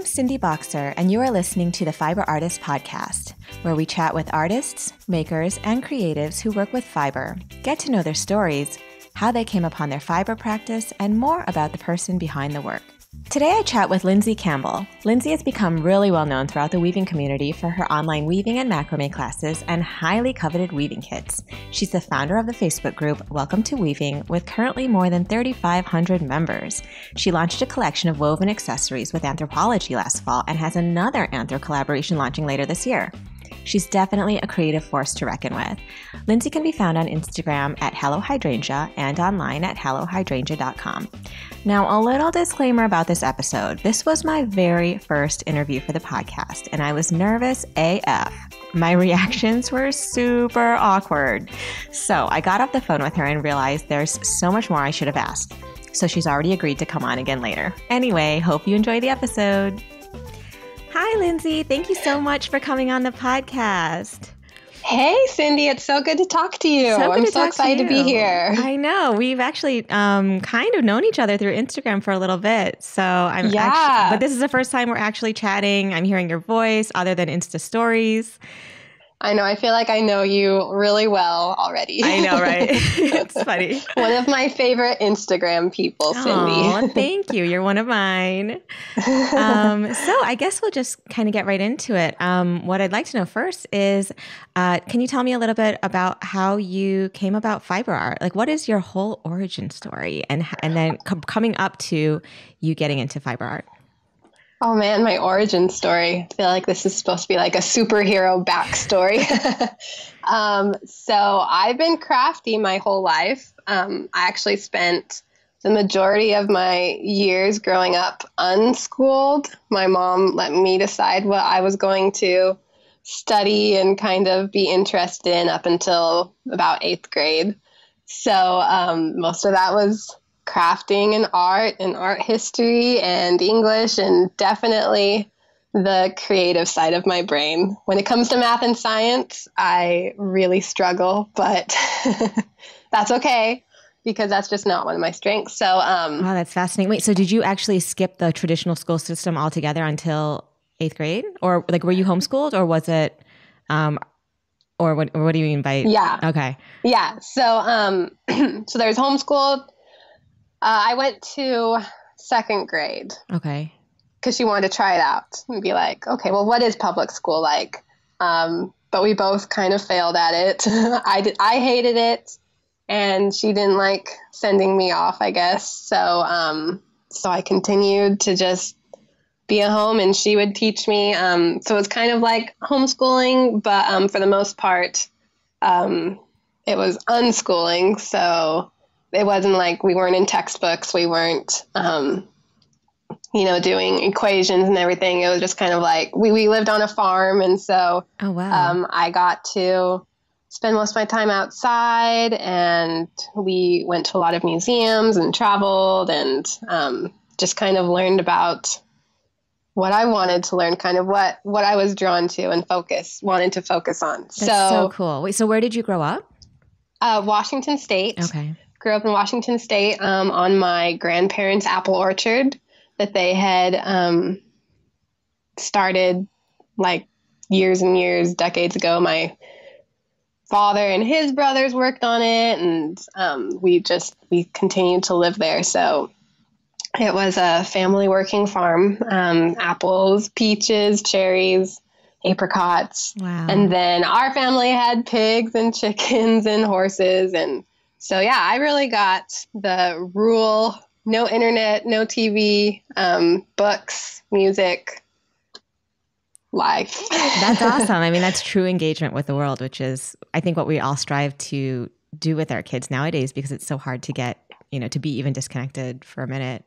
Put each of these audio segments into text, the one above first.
Cindy Bokser, and you are listening to the Fiber Artist Podcast, where we chat with artists, makers, and creatives who work with fiber, get to know their stories, how they came upon their fiber practice, and more about the person behind the work. Today I chat with Lindsay Campbell. Lindsay has become really well known throughout the weaving community for her online weaving and macrame classes and highly coveted weaving kits. She's the founder of the Facebook group Welcome to Weaving, with currently more than 3,500 members. She launched a collection of woven accessories with Anthropology last fall and has another Anthro collaboration launching later this year. She's definitely a creative force to reckon with. Lindsay can be found on Instagram at Hello Hydrangea and online at hellohydrangea.com. Now, a little disclaimer about this episode. This was my very first interview for the podcast, and I was nervous AF. My reactions were super awkward. So I got off the phone with her and realized there's so much more I should have asked. So she's already agreed to come on again later. Anyway, hope you enjoy the episode. Hi, Lindsay. Thank you so much for coming on the podcast. Hey, Cindy. It's so good to talk to you. I'm so excited to be here. I know. We've actually kind of known each other through Instagram for a little bit. So but this is the first time we're actually chatting. I'm hearing your voice other than Insta stories. I know. I feel like I know you really well already. I know, right? It's funny. One of my favorite Instagram people, Cindy. Oh, thank you. You're one of mine. So I guess we'll just kind of get right into it. What I'd like to know first is, can you tell me a little bit about how you came about fiber art? Like, what is your whole origin story? And then coming up to you getting into fiber art? Oh man, my origin story. I feel like this is supposed to be like a superhero backstory. So I've been crafty my whole life. I actually spent the majority of my years growing up unschooled. My mom let me decide what I was going to study and kind of be interested in up until about 8th grade. So most of that was crafting and art history and English, and definitely the creative side of my brain. When it comes to math and science, I really struggle, but that's okay because that's just not one of my strengths. So, wow, that's fascinating. Wait, so did you actually skip the traditional school system altogether until 8th grade? Or like, were you homeschooled, or was it, or what do you mean by? Yeah. Okay. Yeah. So, so there's homeschooled. I went to 2nd grade. Okay. Because she wanted to try it out and be like, okay, well, what is public school like? But we both kind of failed at it. I hated it, and she didn't like sending me off, I guess. So, so I continued to just be at home, and she would teach me. So it was kind of like homeschooling, but for the most part, it was unschooling. So it wasn't like we weren't in textbooks. We weren't, doing equations and everything. It was just kind of like we lived on a farm. And so oh, wow. I got to spend most of my time outside, and we went to a lot of museums and traveled, and just kind of learned about what I wanted to learn, kind of what I was drawn to and wanted to focus on. That's so cool. Wait, so where did you grow up? Washington State. Okay. Grew up in Washington State on my grandparents' apple orchard that they had started like years and years, decades ago. My father and his brothers worked on it, and we continued to live there. So it was a family working farm, apples, peaches, cherries, apricots. Wow. And then our family had pigs and chickens and horses, and so, yeah, I really got the rural, no internet, no TV, books, music, life. That's awesome. I mean, that's true engagement with the world, which is, I think, what we all strive to do with our kids nowadays, because it's so hard to get, to be even disconnected for a minute.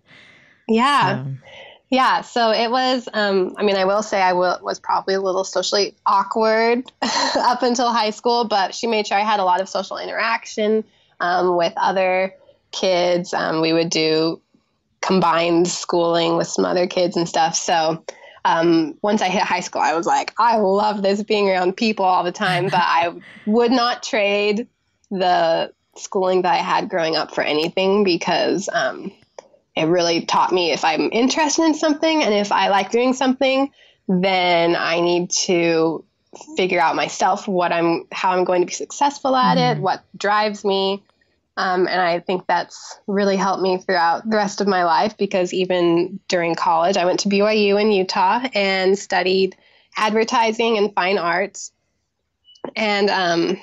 Yeah. So. Yeah. So it was, I will say I was probably a little socially awkward up until high school, but she made sure I had a lot of social interaction with other kids. We would do combined schooling with some other kids and stuff. So once I hit high school, I was like, I love this, being around people all the time, but I would not trade the schooling that I had growing up for anything, because it really taught me if I'm interested in something and if I like doing something, then I need to figure out myself how I'm going to be successful at it, what drives me. And I think that's really helped me throughout the rest of my life, because even during college, I went to BYU in Utah and studied advertising and fine arts. And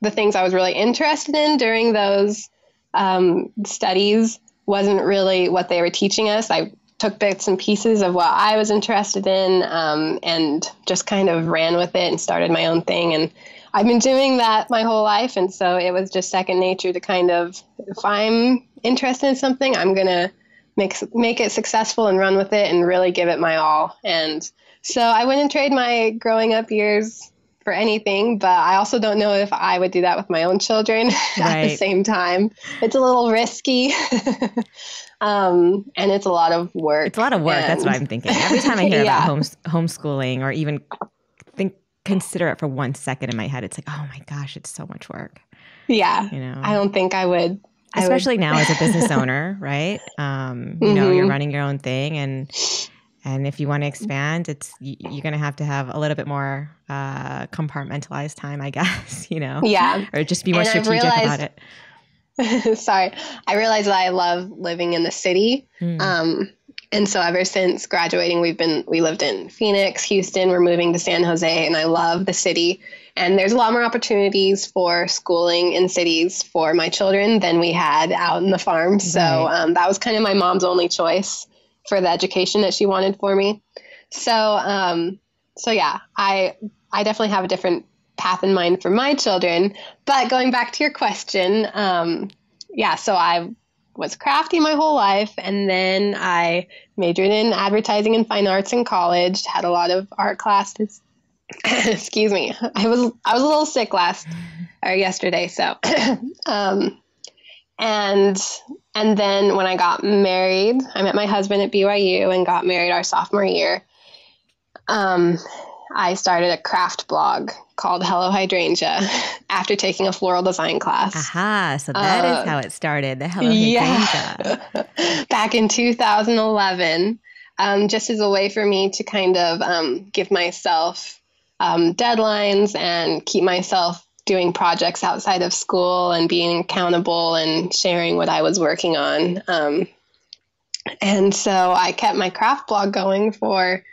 the things I was really interested in during those studies wasn't really what they were teaching us. I took bits and pieces of what I was interested in and just kind of ran with it and started my own thing. And I've been doing that my whole life. And so it was just second nature to kind of, if I'm interested in something, I'm going to make it successful and run with it and really give it my all. And so I wouldn't trade my growing up years for anything, but I also don't know if I would do that with my own children at the same time. It's a little risky. And it's a lot of work. It's a lot of work. That's what I'm thinking. Every time I hear about homeschooling, or even consider it for 1 second in my head, it's like, oh my gosh, it's so much work. Yeah. You know, I don't think I would. Especially now as a business owner, right? You know, you're running your own thing, and if you want to expand, you're going to have a little bit more compartmentalized time, I guess, you know? Yeah. Or just be more strategic about it. Sorry. I realized that I love living in the city. And so ever since graduating, we lived in Phoenix, Houston, we're moving to San Jose, and I love the city. And there's a lot more opportunities for schooling in cities for my children than we had out in the farm. So that was kind of my mom's only choice for the education that she wanted for me. So yeah, I definitely have a different path in mind for my children. But going back to your question, so I was crafty my whole life, and then I majored in advertising and fine arts in college, had a lot of art classes. Excuse me. I was a little sick yesterday. So, and then when I got married, I met my husband at BYU and got married our sophomore year. I started a craft blog called Hello Hydrangea after taking a floral design class. Aha, so that is how it started, the Hello Hydrangea. Back in 2011, just as a way for me to kind of give myself deadlines and keep myself doing projects outside of school and being accountable and sharing what I was working on. And so I kept my craft blog going for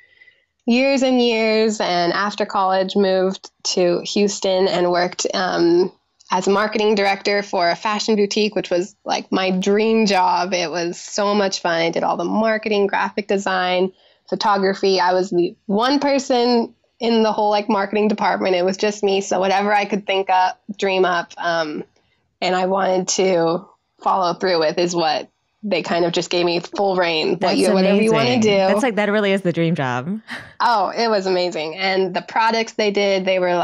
years and years, and after college moved to Houston and worked as a marketing director for a fashion boutique, which was like my dream job. It was so much fun. I did all the marketing, graphic design, photography. I was the one person in the whole marketing department. It was just me. So whatever I could think up, dream up, and I wanted to follow through with is what they kind of just gave me full reign. Whatever you want to do. That really is the dream job. Oh, it was amazing. And the products they did, they were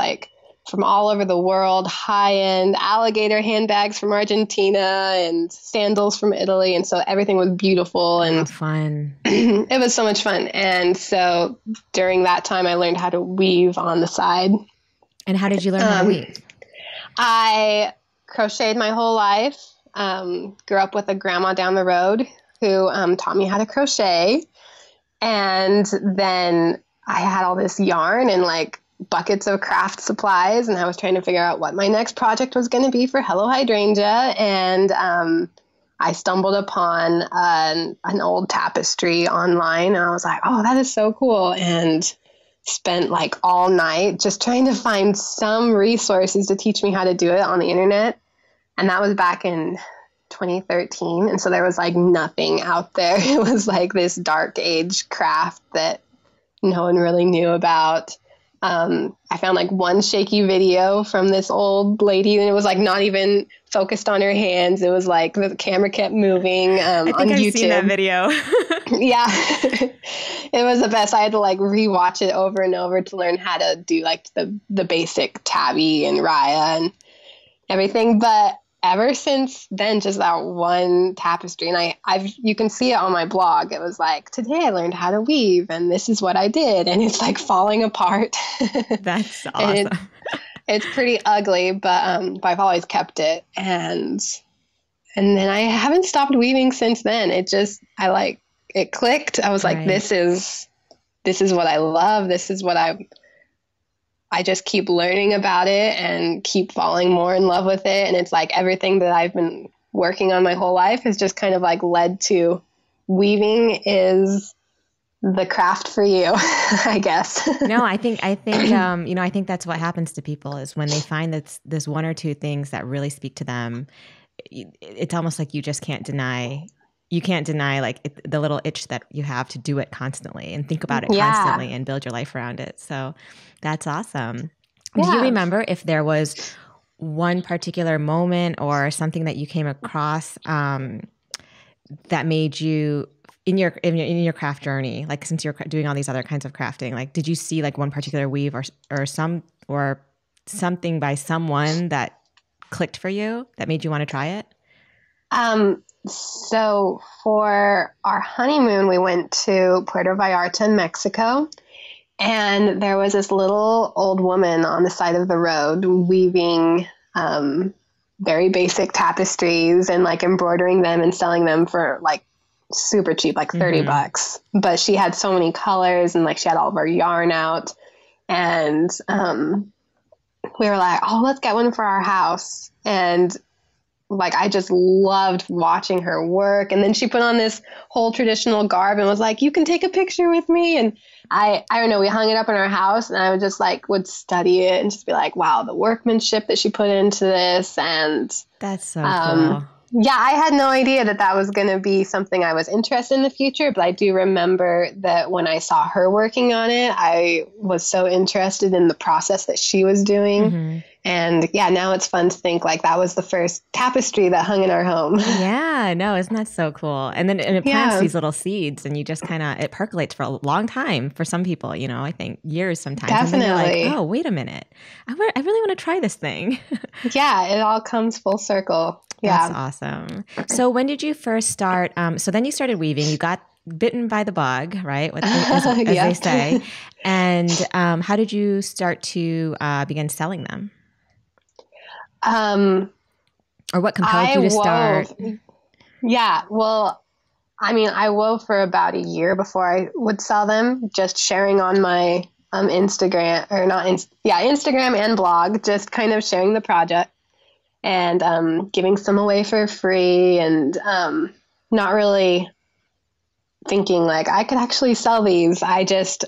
from all over the world, high-end alligator handbags from Argentina and sandals from Italy. And so everything was beautiful and fun. It was so much fun. And so during that time, I learned how to weave on the side. And how did you learn how to weave? I crocheted my whole life. Grew up with a grandma down the road who taught me how to crochet. And then I had all this yarn and buckets of craft supplies, and I was trying to figure out what my next project was going to be for Hello Hydrangea. And I stumbled upon an old tapestry online, and I was like, oh, that is so cool. And spent all night just trying to find some resources to teach me how to do it on the internet. And that was back in 2013. And so there was nothing out there. It was this dark age craft that no one really knew about. I found one shaky video from this old lady, and it was not even focused on her hands. It was the camera kept moving on YouTube. I've seen that video. Yeah. It was the best. I had to rewatch it over and over to learn how to do the basic tabby and raya and everything. But ever since then, just that one tapestry, and you can see it on my blog. It was today I learned how to weave, and this is what I did, and it's falling apart. That's awesome. It's pretty ugly, but I've always kept it, and And then I haven't stopped weaving since then. It clicked. I was like, Right. this is what I love. This is what I just keep learning about it and keep falling more in love with it. And it's like everything that I've been working on my whole life has just kind of like led to weaving is the craft for you, I guess. No, I think, I think that's what happens to people is when they find that there's one or two things that really speak to them. It's almost like you just can't deny. You can't deny like the little itch that you have to do it constantly and think about it constantly and build your life around it. So that's awesome. Yeah. Do you remember if there was one particular moment or something that you came across that made you in your craft journey, like since you're doing all these other kinds of crafting, like did you see like one particular weave or something by someone that clicked for you that made you want to try it? So for our honeymoon, we went to Puerto Vallarta in Mexico, and there was this little old woman on the side of the road weaving very basic tapestries and like embroidering them and selling them for like super cheap, like $30. But she had so many colors and like she had all of her yarn out, and we were like, oh, let's get one for our house. And like, I just loved watching her work. And then she put on this whole traditional garb and was like, you can take a picture with me. And I don't know, we hung it up in our house, and I would just like, would study it and just be like, wow, the workmanship that she put into this. And that's so cool. Yeah, I had no idea that was going to be something I was interested in the future, but I do remember that when I saw her working on it, I was so interested in the process that she was doing. And yeah, now it's fun to think like that was the first tapestry that hung in our home. Yeah, no, isn't that so cool? And then it plants these little seeds, and you just kind of, it percolates for a long time for some people, you know, I think years sometimes. Definitely. And then you're like, oh, wait a minute. I really want to try this thing. Yeah, it all comes full circle. Yeah. That's awesome. So when did you first start? So then you started weaving. You got bitten by the bug, right? As they say. And how did you start to begin selling them? Or what compelled you to start? Yeah, well, I mean, I wove for about a year before I would sell them, just sharing on my Instagram and blog, just kind of sharing the project and giving some away for free, and not really thinking like I could actually sell these. I just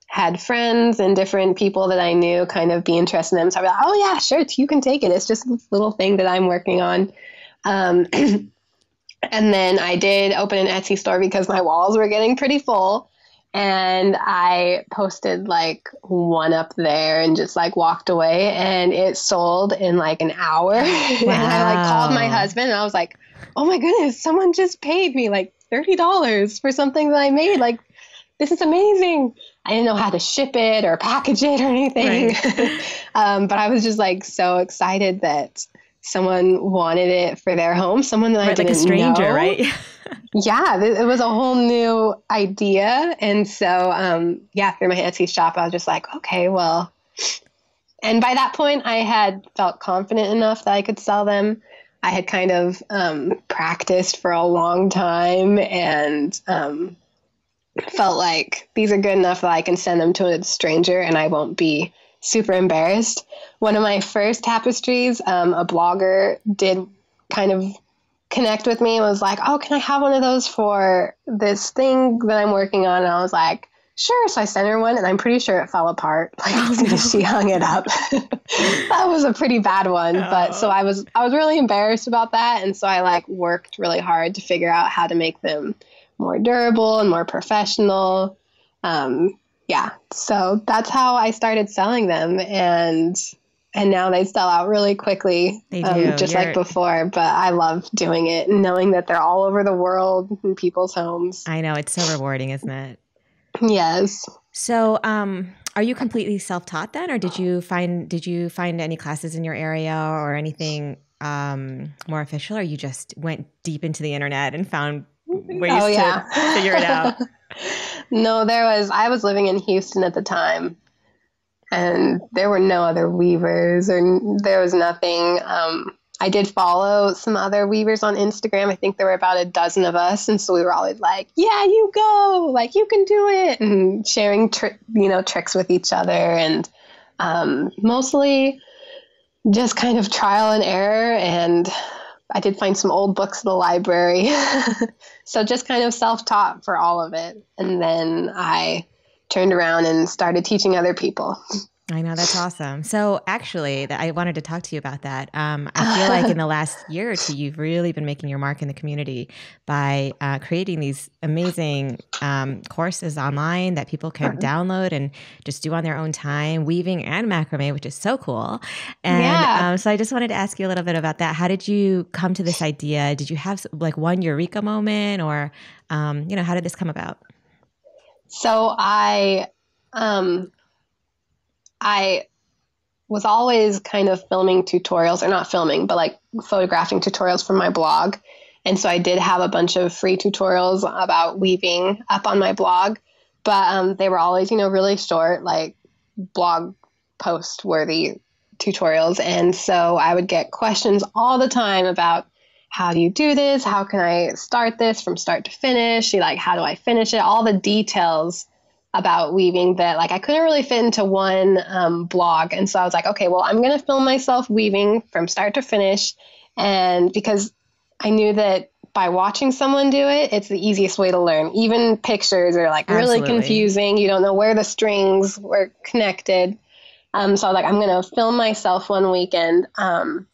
had friends and different people that I knew kind of be interested in them. So I'd be like, oh yeah, sure, you can take it. It's just this little thing that I'm working on. And then I did open an Etsy store because my walls were getting pretty full. And I posted like one up there and just like walked away, and it sold in like an hour. Wow. And I like called my husband and I was like, oh my goodness, someone just paid me like $30 for something that I made. Like, this is amazing. I didn't know how to ship it or package it or anything. Right. But I was just like so excited that someone wanted it for their home. Someone that I didn't know. Like a stranger, right? Yeah, it was a whole new idea. And so, through my Etsy shop, I was just like, okay, well. And by that point, I had felt confident enough that I could sell them. I had kind of practiced for a long time and felt like these are good enough that I can send them to a stranger and I won't be super embarrassed. One of my first tapestries, a blogger did kind of connect with me and was like, oh, can I have one of those for this thing that I'm working on? And I was like, sure. So I sent her one, and I'm pretty sure it fell apart. Like, she hung it up. That was a pretty bad one. Oh. But so I was really embarrassed about that. And so I like worked really hard to figure out how to make them more durable and more professional. So that's how I started selling them. And now they sell out really quickly, they do. Just like before. But I love doing it and knowing that they're all over the world in people's homes. I know. It's so rewarding, isn't it? Yes. So are you completely self-taught then? Or did you find any classes in your area or anything more official? Or you just went deep into the internet and found ways to figure it out? No, I was living in Houston at the time. And there were no other weavers, or there was nothing. I I did follow some other weavers on Instagram. I think there were about a dozen of us. And so we were always like, yeah, you go, like you can do it, and sharing, tricks with each other. And mostly just kind of trial and error. And I did find some old books in the library. So just kind of self-taught for all of it. And then I turned around and started teaching other people. I know, that's awesome. So actually, I wanted to talk to you about that. I feel like in the last year or two, you've really been making your mark in the community by creating these amazing courses online that people can download and just do on their own time, weaving and macrame, which is so cool. And so I just wanted to ask you a little bit about that. How did you come to this idea? Did you have like one eureka moment, or how did this come about? So I was always kind of filming tutorials, or not filming, but like photographing tutorials for my blog. And so I did have a bunch of free tutorials about weaving up on my blog, but they were always, really short, like blog post worthy tutorials. And so I would get questions all the time about, how do you do this? How can I start this from start to finish? Like, how do I finish it? All the details about weaving that like I couldn't really fit into one blog. And so I was like, okay, well, I'm going to film myself weaving from start to finish. And because I knew that by watching someone do it, it's the easiest way to learn. Even pictures are like really confusing. You don't know where the strings were connected. So I was like, I'm going to film myself one weekend. And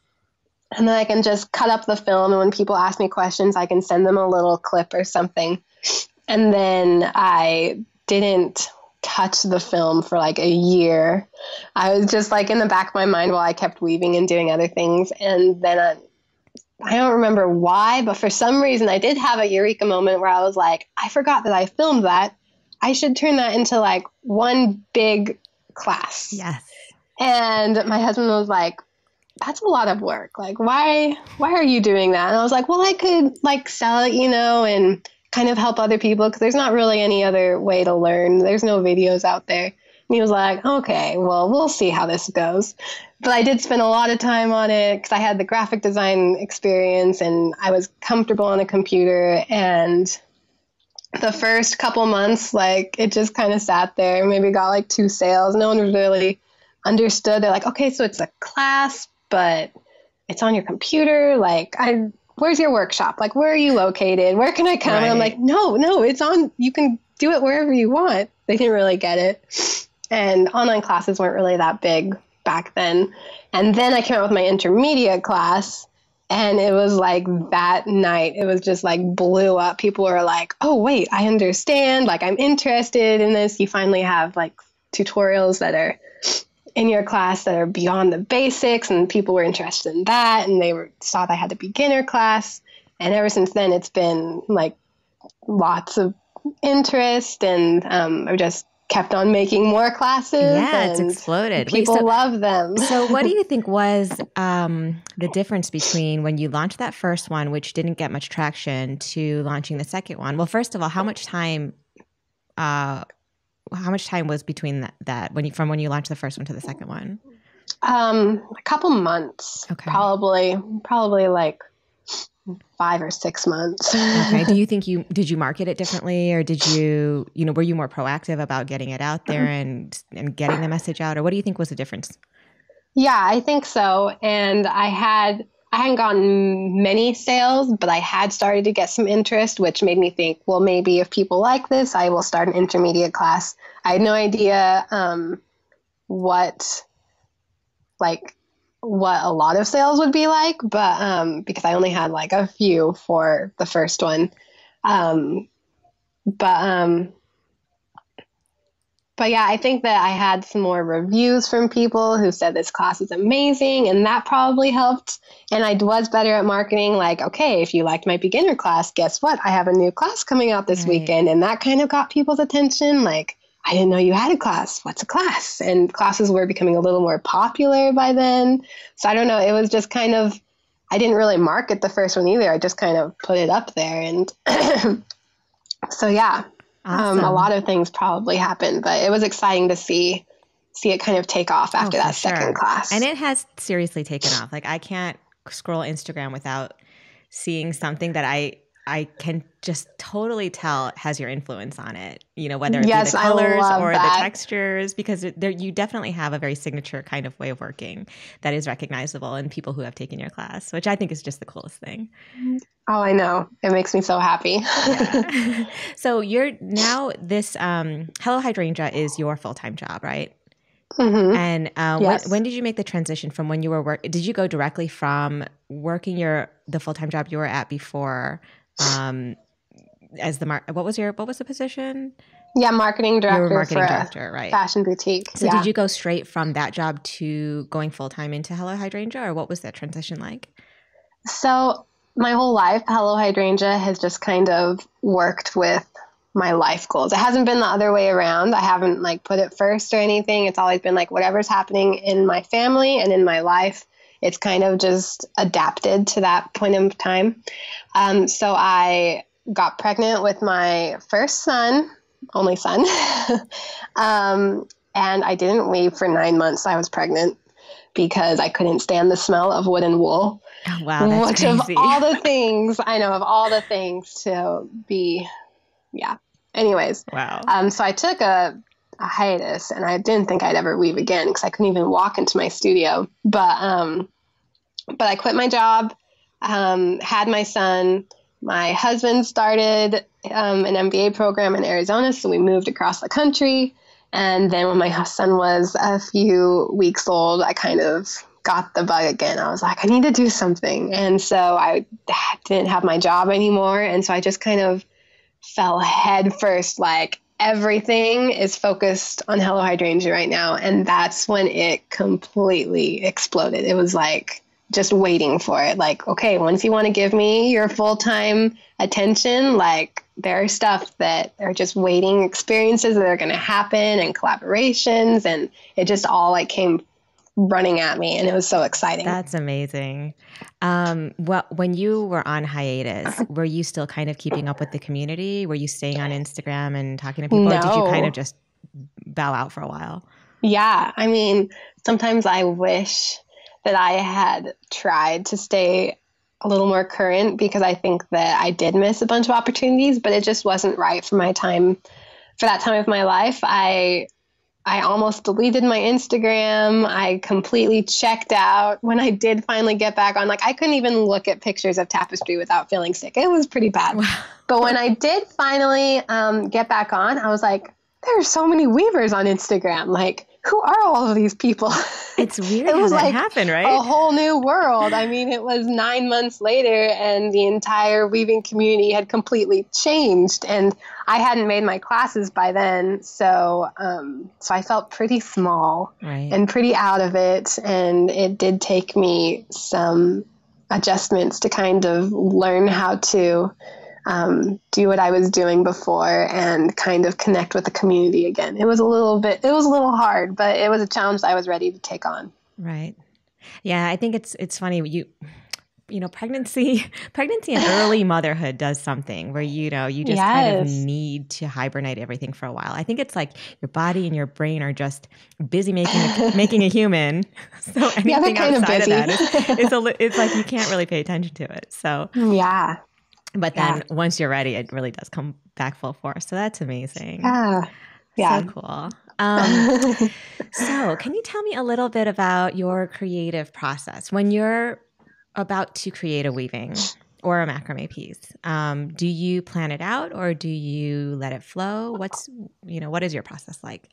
then I can just cut up the film. And when people ask me questions, I can send them a little clip or something. And then I didn't touch the film for like a year. I was just like in the back of my mind while I kept weaving and doing other things. And then I don't remember why, but for some reason I did have a eureka moment where I was like, I forgot that I filmed that. I should turn that into like one big class. Yes. And my husband was like, that's a lot of work. Like, why are you doing that? And I was like, well, I could like sell it, and kind of help other people, because there's not really any other way to learn. There's no videos out there. And he was like, okay, well, we'll see how this goes. But I did spend a lot of time on it because I had the graphic design experience and I was comfortable on a computer. And the first couple months, like it just kind of sat there, maybe got like 2 sales. No one really understood. They're like, okay, so it's a class, but it's on your computer. Like, where's your workshop? Like, where are you located? Where can I come? Right. And I'm like, no, it's on. You can do it wherever you want. They didn't really get it. And online classes weren't really that big back then. And then I came out with my intermediate class, and it was like that night, it was just like blew up. People were like, oh, wait, I understand. Like, I'm interested in this. You finally have like tutorials that are in your class that are beyond the basics, and people were interested in that, and they saw that I had a beginner class. And ever since then, it's been like lots of interest, and I've just kept on making more classes. Yeah, it's exploded. People love them. So what do you think was the difference between when you launched that first one, which didn't get much traction, to launching the second one? Well, first of all, how much time was between that from when you launched the first one to the second one? A couple months. Okay. Probably like 5 or 6 months. Okay. Do you think did you market it differently, or were you more proactive about getting it out there and getting the message out, or what do you think was the difference? Yeah, I think so. And I hadn't gotten many sales, but I had started to get some interest, which made me think, well, maybe if people like this, I will start an intermediate class. I had no idea what a lot of sales would be like, but because I only had like a few for the first one. But yeah, I think that I had some more reviews from people who said this class is amazing, and that probably helped. And I was better at marketing, like, okay, if you liked my beginner class, guess what? I have a new class coming out this weekend. And that kind of got people's attention. Like, I didn't know you had a class. What's a class? And classes were becoming a little more popular by then. So I don't know. It was just kind of, I didn't really market the first one either. I just kind of put it up there. And so, yeah. Awesome. A lot of things probably happened, but it was exciting to see it kind of take off after that second class. And it has seriously taken off. Like, I can't scroll Instagram without seeing something that I can just totally tell has your influence on it, whether it be the colors or the textures, because you definitely have a very signature kind of way of working that is recognizable in people who have taken your class, which I think is just the coolest thing. Oh, I know. It makes me so happy. Yeah. So you're now this Hello Hydrangea is your full-time job, right? Mm-hmm. And yes. when did you make the transition from when you were did you go directly from working the full-time job you were at before as what was the position? Yeah, marketing director. You were marketing director, right? Fashion boutique. So did you go straight from that job to going full-time into Hello Hydrangea, or what was that transition like? So my whole life, Hello Hydrangea has just kind of worked with my life goals. It hasn't been the other way around. I haven't put it first or anything. It's always been whatever's happening in my family and in my life, it's kind of just adapted to that point in time. So I got pregnant with my first son, only son. And I didn't leave for 9 months. I was pregnant because I couldn't stand the smell of wood and wool. Oh, wow, that's crazy. Of all the things to be, yeah. Anyways. Wow. So I took a hiatus, and I didn't think I'd ever weave again because I couldn't even walk into my studio. But I quit my job, had my son. My husband started an MBA program in Arizona, so we moved across the country. And then when my son was a few weeks old, I kind of got the bug again. I was like, I need to do something. And so I didn't have my job anymore. And so I just kind of fell head first, everything is focused on Hello Hydrangea right now. And that's when it completely exploded. It was just waiting for it. Okay, once you want to give me your full-time attention, there are stuff that are just waiting, experiences that are going to happen, and collaborations. And it just all came running at me, and it was so exciting. That's amazing. Well, when you were on hiatus, were you still kind of keeping up with the community? Were you staying on Instagram and talking to people? No. Or did you kind of just bow out for a while? Yeah. I mean, sometimes I wish that I had tried to stay a little more current, because I think that I did miss a bunch of opportunities, but it just wasn't right for that time of my life. I almost deleted my Instagram. I completely checked out. When I did finally get back on, I couldn't even look at pictures of tapestry without feeling sick. It was pretty bad. Wow. But when I did finally get back on, I was like, there are so many weavers on Instagram. Who are all of these people? It's weird how that happened, right? A whole new world. I mean, it was 9 months later, and the entire weaving community had completely changed. And I hadn't made my classes by then, so I felt pretty small, right, and pretty out of it. And it did take me some adjustments to kind of learn how to do what I was doing before and kind of connect with the community again. It was a little hard, but it was a challenge that I was ready to take on. Right. Yeah. I think it's funny. Pregnancy and early motherhood does something where, you just kind of need to hibernate everything for a while. I think it's your body and your brain are just busy making a human. So anything outside of that, it's you can't really pay attention to it. So yeah. But then once you're ready, it really does come back full force. So that's amazing. Yeah. So cool. So can you tell me a little bit about your creative process when you're about to create a weaving or a macrame piece? Do you plan it out, or do you let it flow? What is your process like?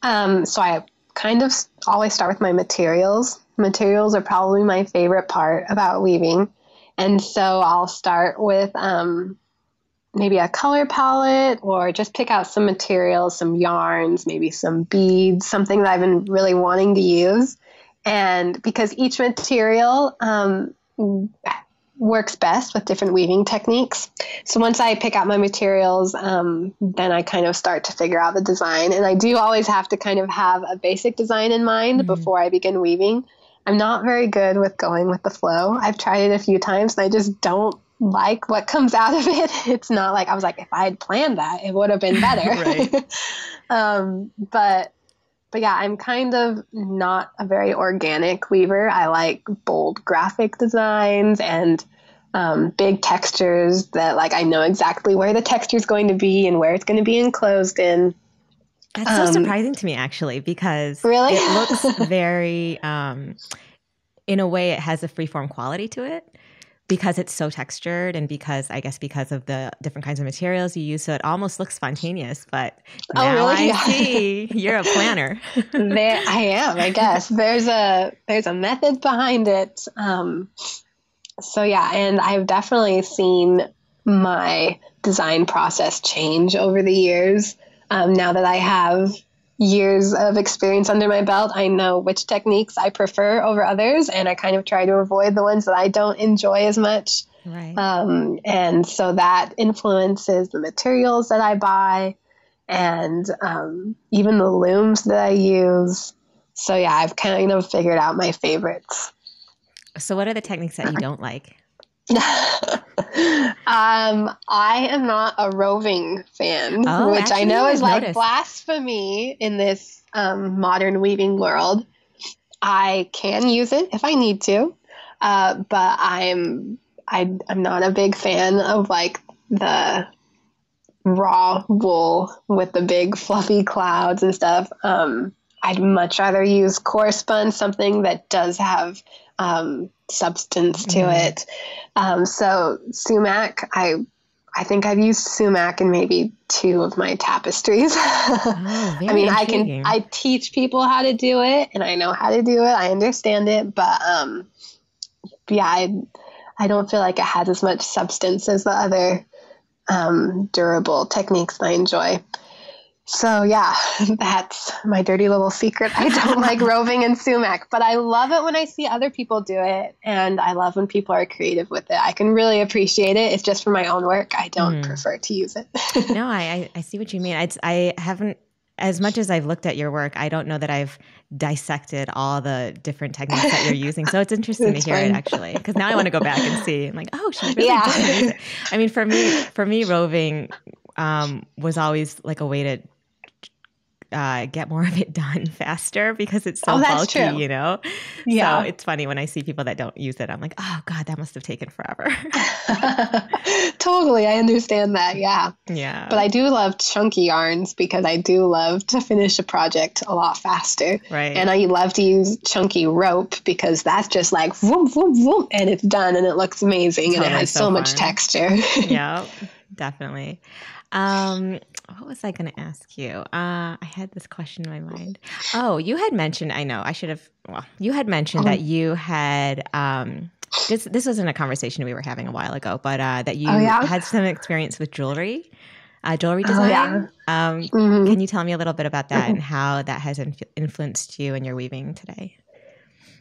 So I kind of always start with my materials. Materials are probably my favorite part about weaving. And so I'll start with maybe a color palette, or just pick out some materials, some yarns, maybe some beads, something that I've been really wanting to use. And because each material works best with different weaving techniques. So once I pick out my materials, then I kind of start to figure out the design. And I do always have to kind of have a basic design in mind before I begin weaving. I'm not very good with going with the flow. I've tried it a few times, and I just don't like what comes out of it. It's not I was if I had planned that, it would have been better. Right. But But yeah, I'm kind of not a very organic weaver. I like bold graphic designs and big textures that like I know exactly where the texture is going to be and where it's going to be enclosed in. That's so surprising to me, actually, because really? it looks very, in a way, it has a freeform quality to it because it's so textured and because of the different kinds of materials you use. So it almost looks spontaneous, but now really? I see you're a planner. There I am, I guess. There's a method behind it. So yeah, and I've definitely seen my design process change over the years. Now that I have years of experience under my belt, I know which techniques I prefer over others, and I kind of try to avoid the ones that I don't enjoy as much. Right. And so that influences the materials that I buy and even the looms that I use. So yeah, I've kind of figured out my favorites. So what are the techniques that you don't like? I am not a roving fan, which I know is like blasphemy in this modern weaving world. I can use it if I need to, but I'm not a big fan of like the raw wool with the big fluffy clouds and stuff. I'd much rather use coarse spun, something that does have substance to it. So sumac, I think I've used sumac in maybe 2 of my tapestries. Oh, very I mean, intriguing. I teach people how to do it and I know how to do it. I understand it, but yeah, I don't feel like it has as much substance as the other durable techniques that I enjoy. So yeah, that's my dirty little secret. I don't like roving and sumac, but I love it when I see other people do it. And I love when people are creative with it. I can really appreciate it. It's just for my own work. I don't prefer to use it. No, I see what you mean. I haven't, as much as I've looked at your work, I don't know that I've dissected all the different techniques that you're using. So it's interesting to hear it actually, because now I want to go back and see. I'm like, oh, she really did use it. I mean, for me, roving was always like a way to get more of it done faster because it's so bulky, true. you know? Yeah. So it's funny when I see people that don't use it, I'm like, oh God, that must have taken forever. Totally. I understand that. Yeah. Yeah. But I do love chunky yarns because I do love to finish a project a lot faster. Right. And I love to use chunky rope because that's just like whoop, whoop, whoop, and it's done and it looks amazing and it has so much texture. Yeah, definitely. What was I going to ask you? I had this question in my mind. Oh, you had mentioned, you had mentioned that you had, this wasn't a conversation we were having a while ago, but that you had some experience with jewelry design. Can you tell me a little bit about that and how that has influenced you in your weaving today?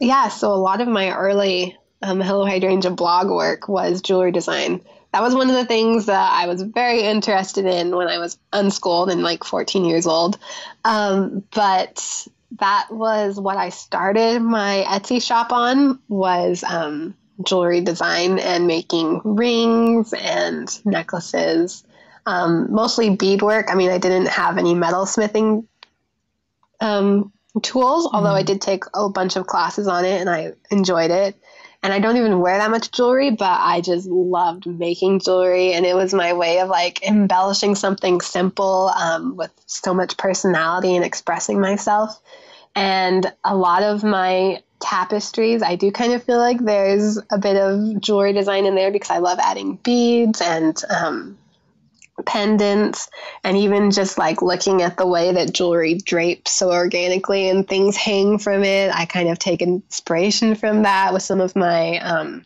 Yeah, so a lot of my early Hello Hydrangea blog work was jewelry design. That was one of the things that I was very interested in when I was unschooled and like 14 years old. But that was what I started my Etsy shop on was jewelry design and making rings and necklaces, mostly beadwork. I mean, I didn't have any metal smithing tools, although I did take a bunch of classes on it and I enjoyed it. And I don't even wear that much jewelry, but I just loved making jewelry. And it was my way of like embellishing something simple with so much personality and expressing myself. And a lot of my tapestries, I do kind of feel like there's a bit of jewelry design in there because I love adding beads and pendants, and even just like looking at the way that jewelry drapes so organically and things hang from it. I kind of take inspiration from that with some of my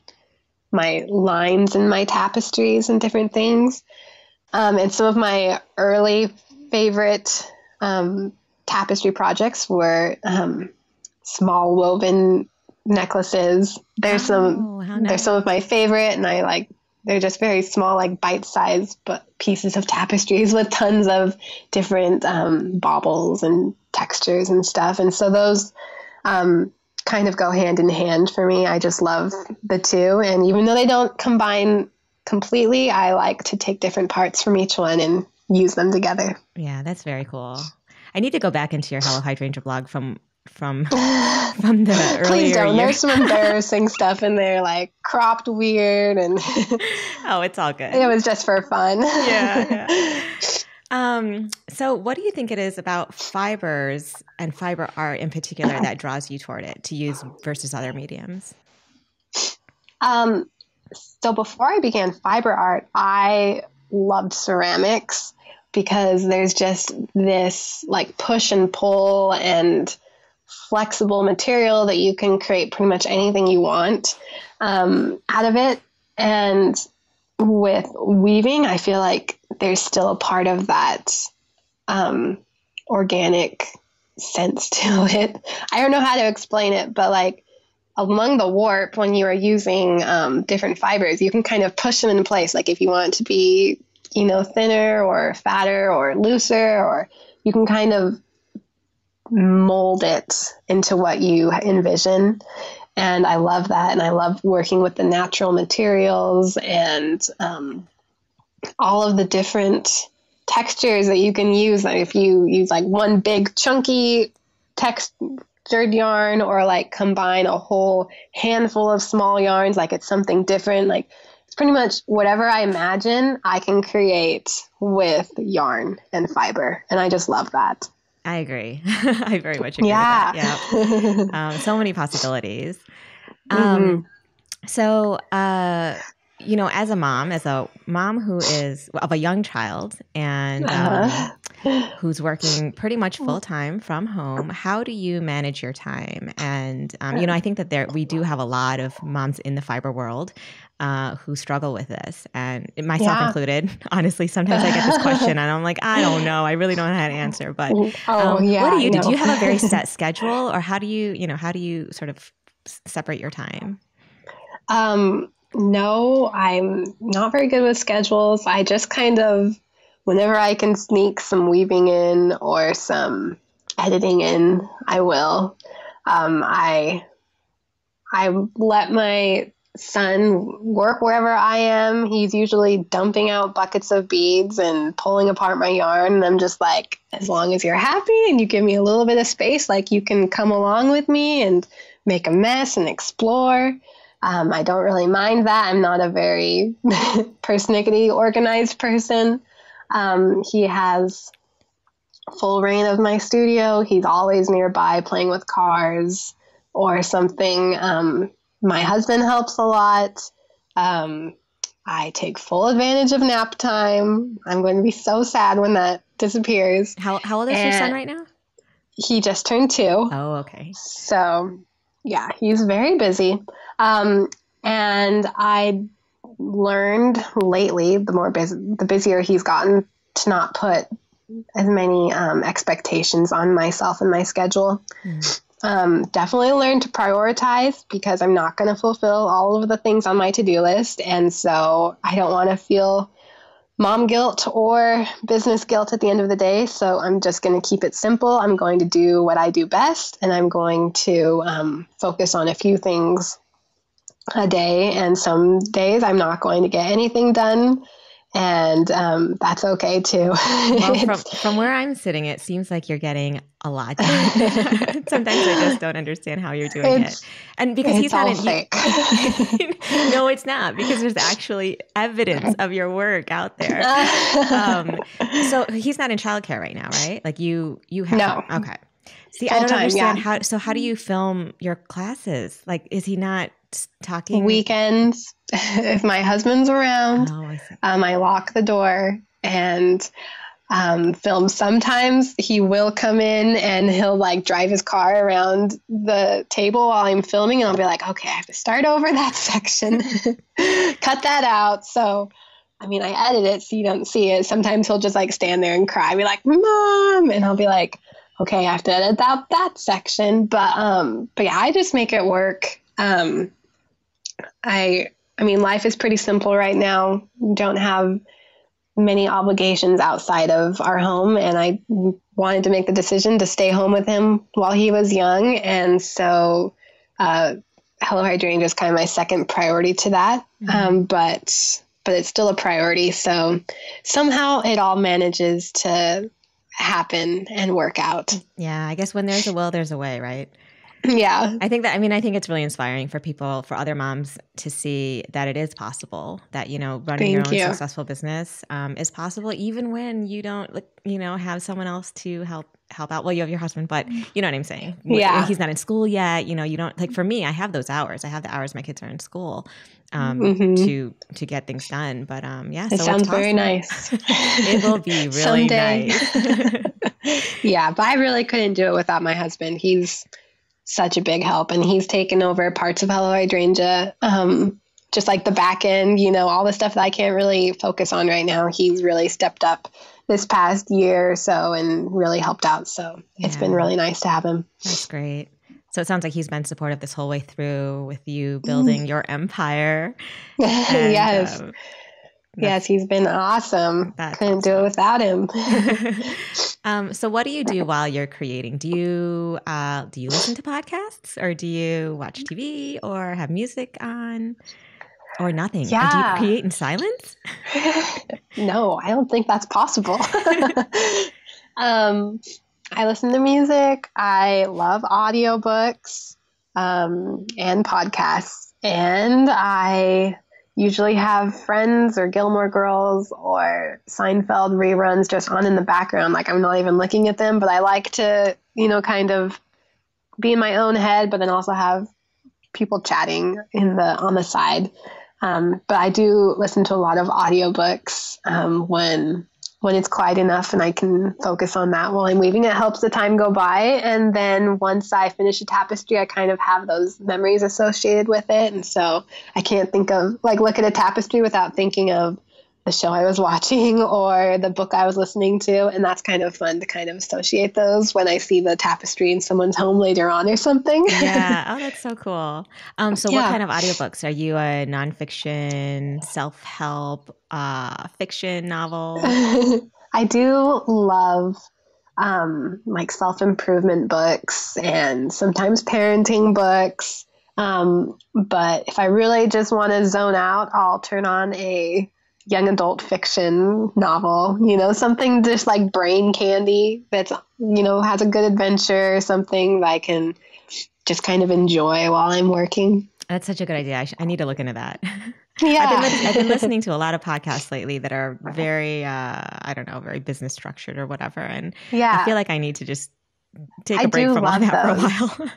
my lines in my tapestries and different things. And some of my early favorite tapestry projects were small woven necklaces. There's there's some of my favorite, and they're just very small, like bite-sized pieces of tapestries with tons of different baubles and textures and stuff. And so those kind of go hand in hand for me. I just love the two. And even though they don't combine completely, I like to take different parts from each one and use them together. Yeah, that's very cool. I need to go back into your Hello Hydrangea blog from the earlier Please don't. year. There's some embarrassing stuff in there, like cropped weird, and oh, it's all good. It was just for fun. Yeah. So what do you think it is about fibers and fiber art in particular that draws you toward it to use versus other mediums? So before I began fiber art, I loved ceramics because there's just this like push and pull and flexible material that you can create pretty much anything you want out of it. And with weaving, I feel like there's still a part of that organic sense to it. I don't know how to explain it, but like among the warp, when you are using different fibers, you can kind of push them into place. Like if you want it to be, thinner or fatter or looser, or you can kind of mold it into what you envision. And I love that. And I love working with the natural materials and all of the different textures that you can use. Like if you use like one big chunky textured yarn, or like combine a whole handful of small yarns, like it's something different. Like it's pretty much whatever I imagine I can create with yarn and fiber. And I just love that. I agree. I very much agree with that. Yeah. So many possibilities. So, as a mom who is of a young child and who's working pretty much full time from home, how do you manage your time? And, I think that we do have a lot of moms in the fiber world who struggle with this, and myself included. Honestly, sometimes I get this question and I'm like, I don't know. I really don't know how to answer. But what do you do? Do you have a very set schedule, or how do you sort of separate your time? No, I'm not very good with schedules. I just kind of, whenever I can sneak some weaving in or some editing in, I will. I let my son work wherever I am. He's usually dumping out buckets of beads and pulling apart my yarn. And I'm just like, as long as you're happy and you give me a little bit of space, like you can come along with me and make a mess and explore. I don't really mind that. I'm not a very persnickety organized person. He has full reign of my studio. He's always nearby playing with cars or something. My husband helps a lot. I take full advantage of nap time. I'm going to be so sad when that disappears. How old is your son right now? He just turned 2. Oh, okay. So, yeah, he's very busy. And I learned lately, the busier he's gotten, to not put as many expectations on myself and my schedule. Definitely learned to prioritize, because I'm not going to fulfill all of the things on my to-do list. And so I don't want to feel mom guilt or business guilt at the end of the day. So I'm just going to keep it simple. I'm going to do what I do best, and I'm going to focus on a few things a day. And some days I'm not going to get anything done. And that's okay too. Well, from where I'm sitting, it seems like you're getting a lot done. Sometimes I just don't understand how you're doing it. And because he's not fake. No, it's not, because there's actually evidence of your work out there. So he's not in childcare right now, right? Like you have No. Okay. See, Full I don't time, understand yeah. how do you film your classes? Like, is he not talking? Weekends, if my husband's around, Oh, I see. I lock the door and film. Sometimes he will come in and he'll like drive his car around the table while I'm filming, and I'll be like, okay, I have to start over that section, cut that out. So, I mean, I edit it so you don't see it. Sometimes he'll just like stand there and cry, be like, Mom, and I'll be like, okay, I have to edit out that section. But yeah, I just make it work. I mean, life is pretty simple right now. We don't have many obligations outside of our home, and I wanted to make the decision to stay home with him while he was young. And so Hello Hydrangea is kind of my second priority to that. But it's still a priority. So somehow it all manages to happen and work out. Yeah, I guess when there's a will, there's a way, right? Yeah. I think it's really inspiring for people, for other moms to see that it is possible, that, running your own successful business is possible, even when you don't, have someone else to help out. Well, you have your husband, but you know what I'm saying? Yeah. He's not in school yet. You don't, like, for me, I have those hours. I have the hours my kids are in school to get things done. But yeah, it sounds very nice. It will be really nice. Yeah, but I really couldn't do it without my husband. He's such a big help, and he's taken over parts of Hello Hydrangea, just like the back end, all the stuff that I can't really focus on right now. He's really stepped up this past year or so and really helped out. So it's been really nice to have him. That's great. So it sounds like he's been supportive this whole way through with you building your empire. And, yes. Yes, he's been awesome. Couldn't do it without him. So what do you do while you're creating? Do you listen to podcasts, or do you watch TV, or have music on, or nothing? Yeah. And do you create in silence? No, I don't think that's possible. I listen to music. I love audiobooks and podcasts, and I usually have Friends or Gilmore Girls or Seinfeld reruns just on in the background. Like, I'm not even looking at them, but I like to, kind of be in my own head, but then also have people chatting on the side. But I do listen to a lot of audiobooks when it's quiet enough and I can focus on that while I'm weaving. It helps the time go by. And then once I finish a tapestry, I kind of have those memories associated with it. And so I can't look at a tapestry without thinking of the show I was watching or the book I was listening to. And that's kind of fun to kind of associate those when I see the tapestry in someone's home later on or something. Yeah. Oh, that's so cool. So what kind of audiobooks? Are you a nonfiction, self-help, fiction novel? I do love self-improvement books and sometimes parenting books. But if I really just want to zone out, I'll turn on a young adult fiction novel, something just like brain candy that's, has a good adventure, something that I can just kind of enjoy while I'm working. That's such a good idea. I need to look into that. Yeah. I've been listening to a lot of podcasts lately that are very, very business structured or whatever. And I feel like I need to just take a break from all that for a while.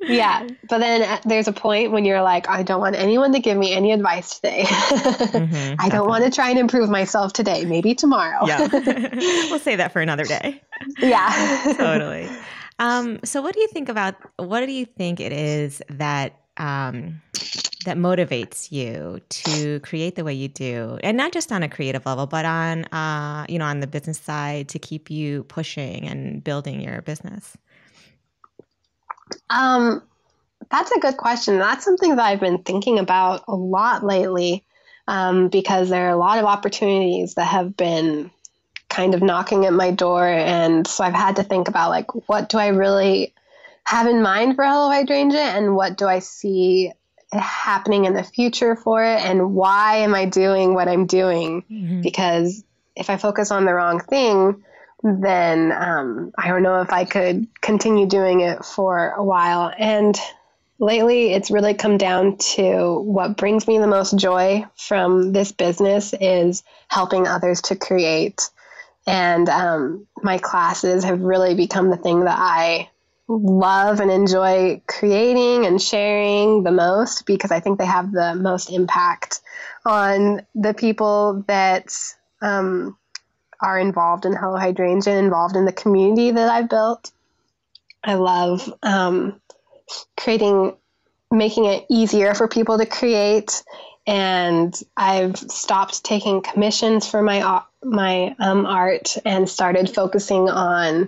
Yeah. But then there's a point when you're like, I don't want anyone to give me any advice today. I don't want to try and improve myself today. Maybe tomorrow. Yeah. We'll save that for another day. Yeah. Totally. So what do you think it is that that motivates you to create the way you do, and not just on a creative level, but on on the business side, to keep you pushing and building your business? That's a good question. That's something that I've been thinking about a lot lately, because there are a lot of opportunities that have been kind of knocking at my door. And so I've had to think about what do I really have in mind for Hello Hydrangea, and what do I see happening in the future for it, and why am I doing what I'm doing? Mm-hmm. Because if I focus on the wrong thing, then I don't know if I could continue doing it for a while. And lately, it's really come down to what brings me the most joy from this business is helping others to create. And my classes have really become the thing that I love and enjoy creating and sharing the most, because I think they have the most impact on the people that are involved in Hello Hydrangea, involved in the community that I've built. I love making it easier for people to create. And I've stopped taking commissions for my art and started focusing on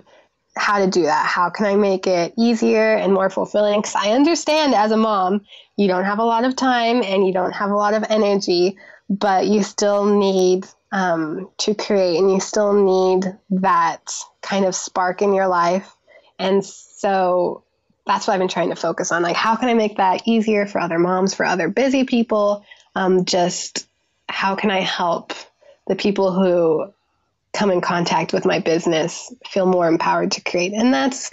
how to do that. How can I make it easier and more fulfilling? Because I understand, as a mom, you don't have a lot of time and you don't have a lot of energy, but you still need to create, and you still need that kind of spark in your life. And so that's what I've been trying to focus on. How can I make that easier for other moms, for other busy people? Just how can I help the people who come in contact with my business, feel more empowered to create. And that's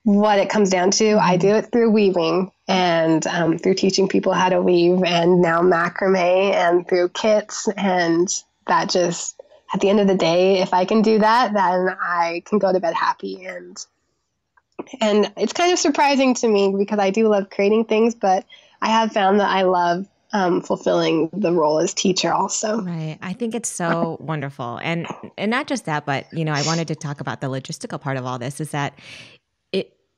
what it comes down to. I do it through weaving and through teaching people how to weave, and now macrame, and through kits. And that just, at the end of the day, if I can do that, then I can go to bed happy. And it's kind of surprising to me because I do love creating things, but I have found that I love fulfilling the role as teacher also. Right. I think it's so wonderful. And not just that, but, I wanted to talk about the logistical part of all this, is that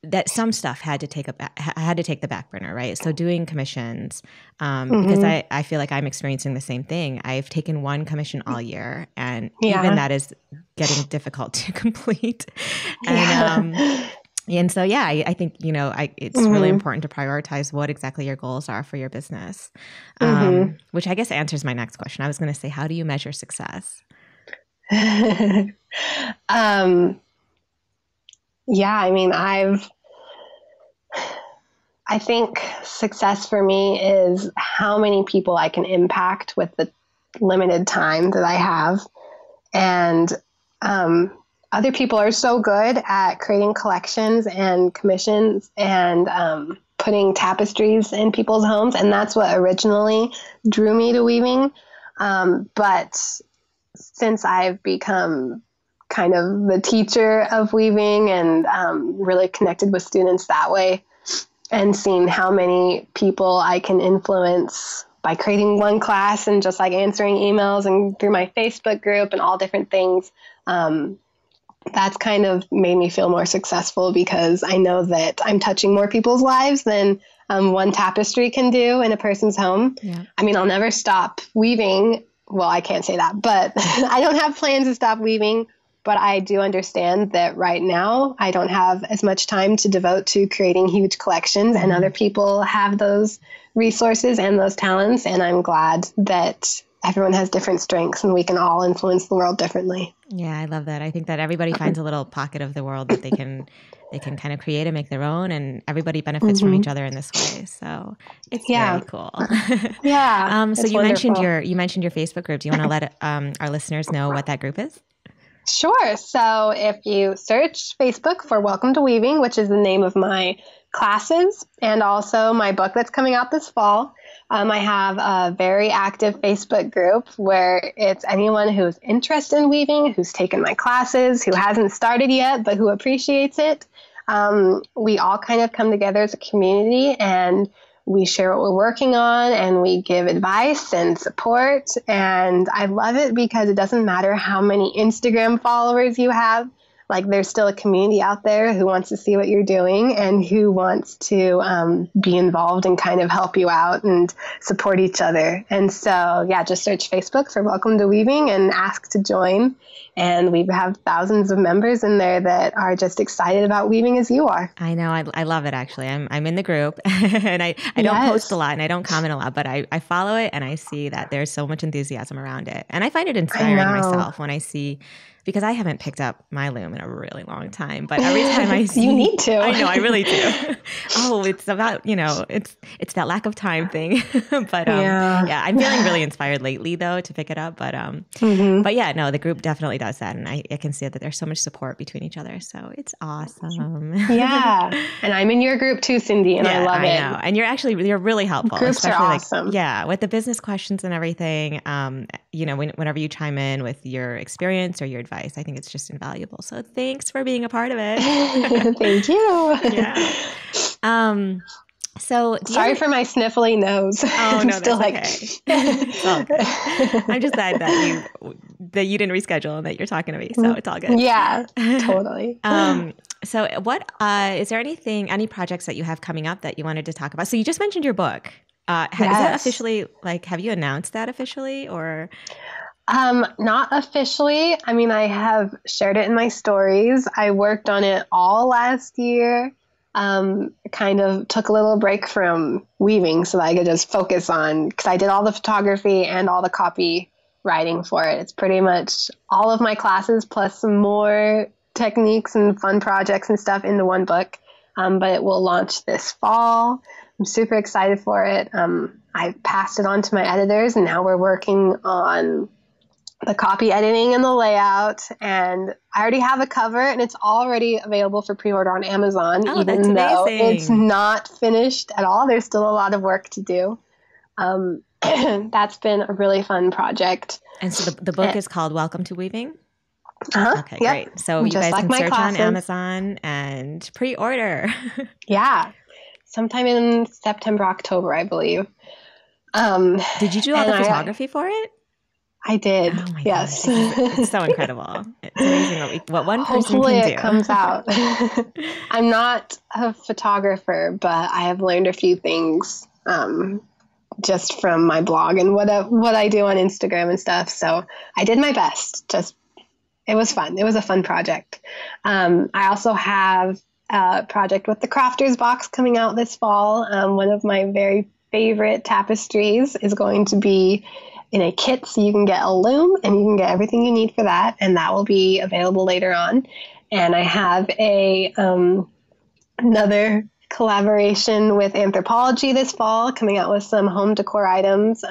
that some stuff had to take the back burner, right? So doing commissions, because I feel like I'm experiencing the same thing. I've taken one commission all year, and even that is getting difficult to complete. And so, I think, it's really important to prioritize what exactly your goals are for your business, which I guess answers my next question. I was going to say, how do you measure success? I think success for me is how many people I can impact with the limited time that I have. And other people are so good at creating collections and commissions and putting tapestries in people's homes. And that's what originally drew me to weaving. But since I've become kind of the teacher of weaving and really connected with students that way, and seen how many people I can influence by creating one class and just like answering emails and through my Facebook group and all different things, that's kind of made me feel more successful, because I know that I'm touching more people's lives than one tapestry can do in a person's home. Yeah. I mean, I'll never stop weaving. Well, I can't say that, but I don't have plans to stop weaving. But I do understand that right now I don't have as much time to devote to creating huge collections, and other people have those resources and those talents. And I'm glad that everyone has different strengths and we can all influence the world differently. Yeah, I love that. I think that everybody finds a little pocket of the world that they can kind of create and make their own, and everybody benefits from each other in this way. So it's very cool. Yeah. So you mentioned your Facebook group. Do you want to let our listeners know what that group is? Sure. So if you search Facebook for Welcome to Weaving, which is the name of my classes and also my book that's coming out this fall, I have a very active Facebook group where it's anyone who's interested in weaving, who's taken my classes, who hasn't started yet, but who appreciates it. We all kind of come together as a community, and we share what we're working on, and we give advice and support. And I love it because it doesn't matter how many Instagram followers you have. Like, there's still a community out there who wants to see what you're doing and who wants to be involved and kind of help you out and support each other. And so, just search Facebook for Welcome to Weaving and ask to join. And we have thousands of members in there that are just excited about weaving as you are. I know. I love it, actually. I'm in the group, and I don't post a lot and I don't comment a lot, but I follow it, and I see that there's so much enthusiasm around it. And I find it inspiring myself when I see, because I haven't picked up my loom in a really long time, but every time I see, you need to. I know, I really do. It's about, it's that lack of time thing. But I'm feeling really inspired lately though to pick it up. But the group definitely does that, and I can see that there's so much support between each other. So it's awesome. Yeah, and I'm in your group too, Cindy, and I love it. I know, and you're really helpful. Groups are awesome. With the business questions and everything. Whenever you chime in with your experience or your advice, I think it's just invaluable. So thanks for being a part of it. Thank you. Yeah. So sorry for my sniffly nose. Oh no, that's okay. It's all good. I'm just glad that you didn't reschedule and that you're talking to me. So it's all good. Yeah, totally. So what is there any projects that you have coming up that you wanted to talk about? So you just mentioned your book. Is that officially, have you announced that officially, or? Not officially. I mean, I have shared it in my stories. I worked on it all last year. Kind of took a little break from weaving so that I could just focus on, because I did all the photography and all the copy writing for it. It's pretty much all of my classes plus some more techniques and fun projects and stuff into one book. But it will launch this fall. I'm super excited for it. I passed it on to my editors, and now we're working on the copy editing and the layout, and I already have a cover, and it's already available for pre-order on Amazon, Oh, that's even though amazing. it's not finished at all. There's still a lot of work to do. That's been a really fun project. And so the book is called Welcome to Weaving? Okay, yep. great. So you guys can search on Amazon and pre-order. Yeah. Sometime in September, October, I believe. Did you do all the photography for it? I did. Oh my yes. gosh. It's so incredible. It's amazing what one person Hopefully can do. It comes out. I'm not a photographer, but I have learned a few things just from my blog and what I do on Instagram and stuff. So I did my best. It was fun. It was a fun project. I also have a project with the Crafters box coming out this fall. One of my very favorite tapestries is going to be in a kit, so you can get a loom and you can get everything you need for that, and that will be available later on. And I have another collaboration with Anthropologie this fall, coming out with some home decor items,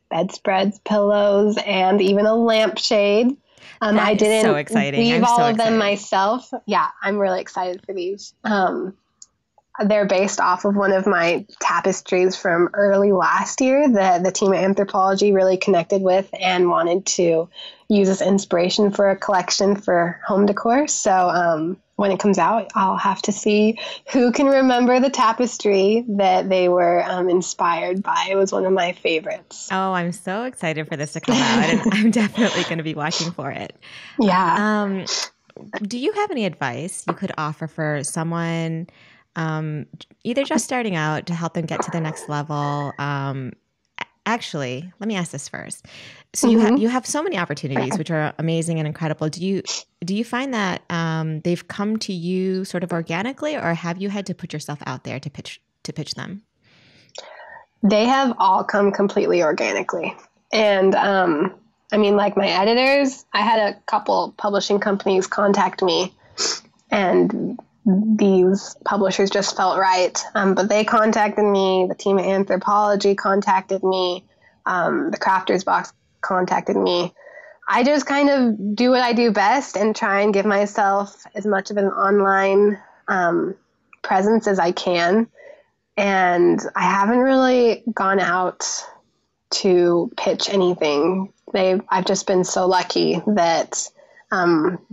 bedspreads, pillows, and even a lampshade. I didn't so exciting. weave all of them myself. Yeah, I'm really excited for these. They're based off of one of my tapestries from early last year that the team at Anthropologie really connected with and wanted to use as inspiration for a collection for home decor. So when it comes out, I'll have to see who can remember the tapestry that they were inspired by. It was one of my favorites. Oh, I'm so excited for this to come out, and I'm definitely going to be watching for it. Yeah. Do you have any advice you could offer for someone either just starting out to help them get to the next level? Actually, let me ask this first. So you have so many opportunities, which are amazing and incredible. Do you find that they've come to you sort of organically, or have you had to put yourself out there to pitch them? They have all come completely organically. And I mean, like my editors, I had a couple publishing companies contact me, and these publishers just felt right. But they contacted me, the team at Anthropologie contacted me, the Crafters Box contacted me. I just kind of do what I do best and try and give myself as much of an online presence as I can. And I haven't really gone out to pitch anything. I've just been so lucky that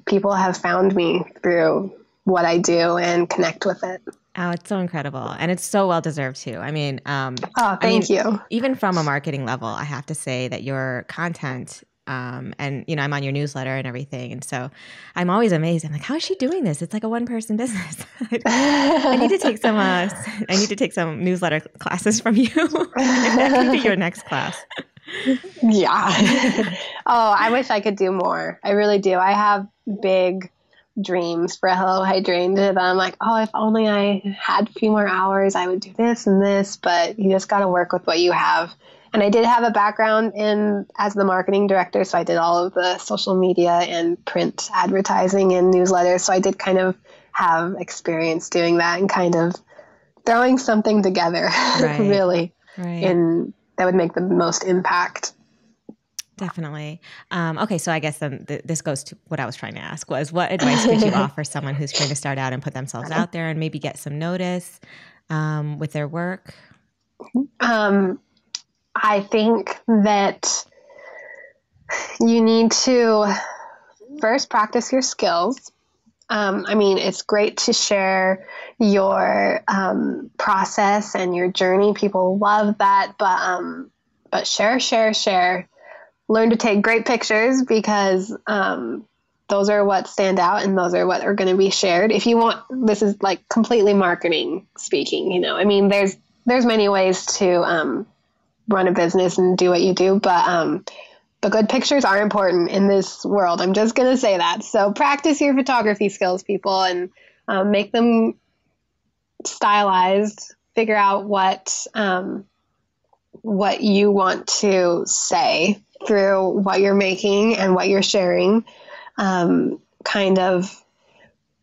people have found me through what I do and connect with it. Oh, it's so incredible. And it's so well-deserved too. I mean, thank you. Even from a marketing level, I have to say that your content, and you know, I'm on your newsletter and everything. And so I'm always amazed. I'm like, how is she doing this? It's like a one-person business. I need to take some newsletter classes from you. That could be your next class. Yeah. I wish I could do more. I really do. I have big dreams for Hello Hydrangea that I'm like, if only I had a few more hours, I would do this and this, but you just got to work with what you have. And I did have a background as the marketing director, so I did all of the social media and print advertising and newsletters, so I did kind of have experience doing that and kind of throwing something together, really, and that would make the most impact. Definitely. Okay, so I guess then this goes to what I was trying to ask was, what advice could you offer someone who's trying to start out and put themselves out there and maybe get some notice with their work? I think that you need to first practice your skills. I mean, it's great to share your process and your journey. People love that, but share. Learn to take great pictures, because those are what stand out and those are what are going to be shared. If you want, this is like completely marketing speaking, you know, I mean, there's many ways to run a business and do what you do, but good pictures are important in this world. I'm just going to say that. So practice your photography skills, people, and make them stylized. Figure out what you want to say through what you're making and what you're sharing, kind of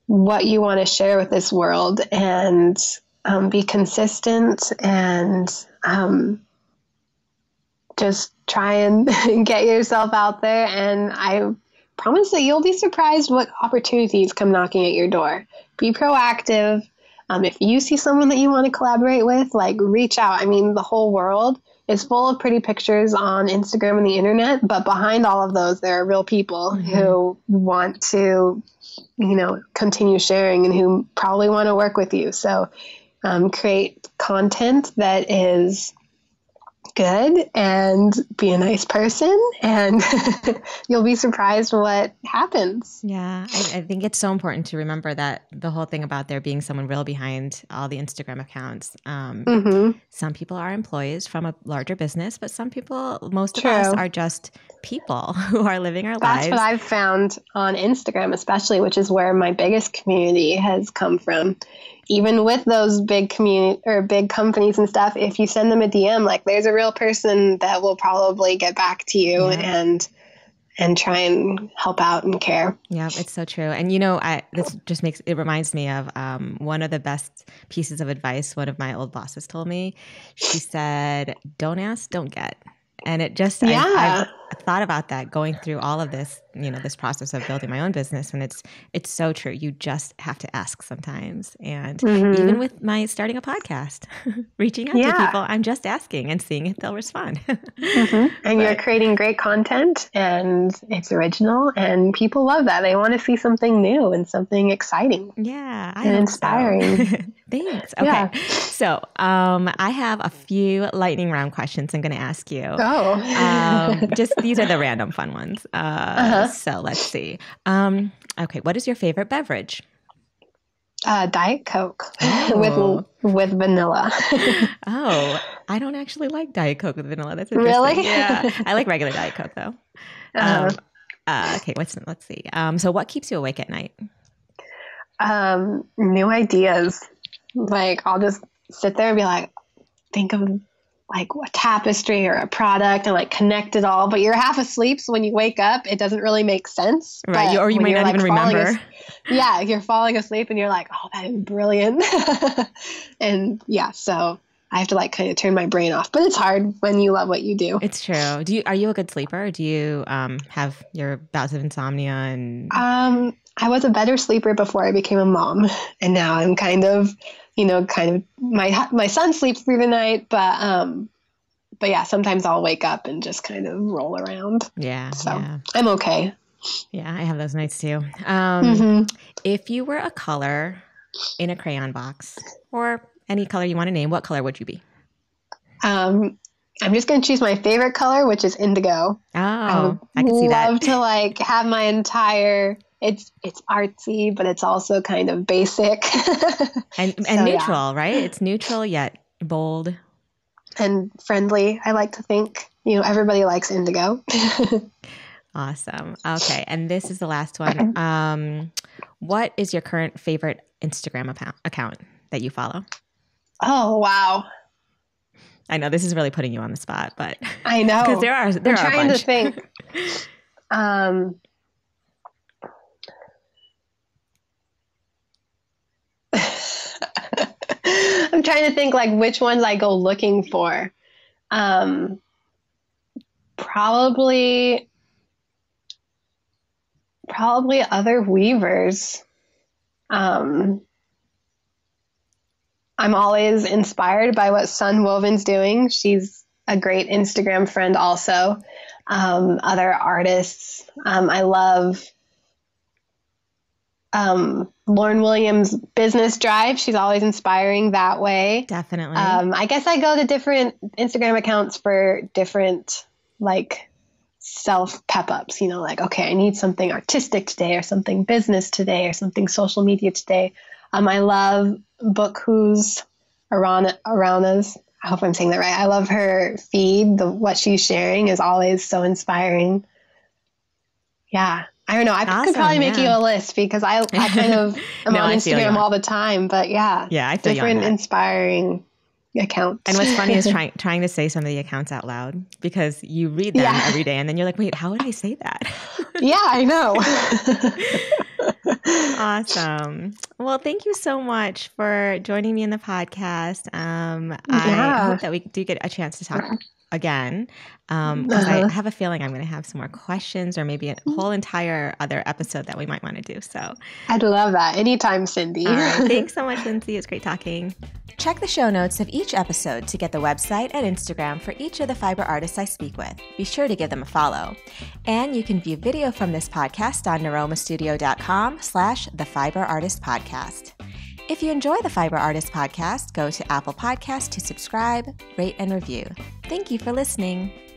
what you want to share with this world, and be consistent and just try and get yourself out there. And I promise that you'll be surprised what opportunities come knocking at your door. Be proactive. If you see someone that you want to collaborate with, like reach out. I mean, the whole world is full of pretty pictures on Instagram and the internet, but behind all of those, there are real people who want to, continue sharing and who probably want to work with you. So create content that is good and be a nice person, and you'll be surprised what happens. Yeah, I think it's so important to remember that the whole thing about there being someone real behind all the Instagram accounts. Some people are employees from a larger business, but some people, most of us, are just people who are living our lives. That's what I've found on Instagram, especially, which is where my biggest community has come from. Even with those big community or big companies and stuff, if you send them a DM, like there's a real person that will probably get back to you and try and help out and care. Yeah, it's so true. And this just reminds me of one of the best pieces of advice one of my old bosses told me. She said, "Don't ask, don't get." And it just, I've thought about that going through all of this, this process of building my own business. And it's so true. You just have to ask sometimes. And even with my starting a podcast, reaching out to people, I'm just asking and seeing if they'll respond. And you're creating great content, and it's original, and people love that. They want to see something new and something exciting. Yeah. And inspiring. So. Thanks. Okay. Yeah. So I have a few lightning round questions I'm going to ask you. Just these are the random fun ones. So let's see. Okay. What is your favorite beverage? Diet Coke with vanilla. I don't actually like Diet Coke with vanilla. That's interesting. Really? Yeah. I like regular Diet Coke though. Okay. Let's see. So what keeps you awake at night? New ideas. Like I'll just sit there and be like, think of like a tapestry or a product and like connect it all. But you're half asleep, so when you wake up, it doesn't really make sense. Right. Or you might not even remember. You're falling asleep and you're like, oh, that is brilliant. And so I have to like kind of turn my brain off. But it's hard when you love what you do. It's true. Are you a good sleeper? Do you have your bouts of insomnia? And I was a better sleeper before I became a mom, and now I'm kind of my son sleeps through the night, but yeah, sometimes I'll wake up and just kind of roll around. Yeah. So I'm okay. Yeah, I have those nights too. If you were a color in a crayon box, or any color you want to name, what color would you be? I'm just going to choose my favorite color, which is indigo. I can see that. I would love to like have my entire. It's artsy, but it's also kind of basic and neutral, right? It's neutral yet bold and friendly. I like to think, everybody likes indigo. Awesome. Okay. And this is the last one. What is your current favorite Instagram account that you follow? Oh, wow. I know this is really putting you on the spot, but I know because there are I'm trying a bunch. To think. I'm trying to think like which ones I go looking for. Probably other weavers. I'm always inspired by what Sun Woven's doing. She's a great Instagram friend also. Other artists. I love Lauren Williams' business drive. She's always inspiring that way. Definitely. I guess I go to different Instagram accounts for different like self pep ups, like, okay, I need something artistic today or something business today or something social media today. I love Bokser Arana's. I hope I'm saying that right. I love her feed. What she's sharing is always so inspiring. Yeah. I don't know. I could probably make you a list because I kind of am on Instagram all the time. But I feel different inspiring accounts. And what's funny is trying to say some of the accounts out loud because you read them every day and then you're like, wait, how would I say that? Yeah, I know. Awesome. Well, thank you so much for joining me in the podcast. I hope that we do get a chance to talk again, because I have a feeling I'm going to have some more questions or maybe a whole entire other episode that we might want to do. So I'd love that. Anytime, Cindy. All right. Thanks so much, Lindsay. It's great talking. Check the show notes of each episode to get the website and Instagram for each of the fiber artists I speak with. Be sure to give them a follow. And you can view video from this podcast on niromastudio.com/thefiberartistpodcast. If you enjoy the Fiber Artist Podcast, go to Apple Podcasts to subscribe, rate, and review. Thank you for listening.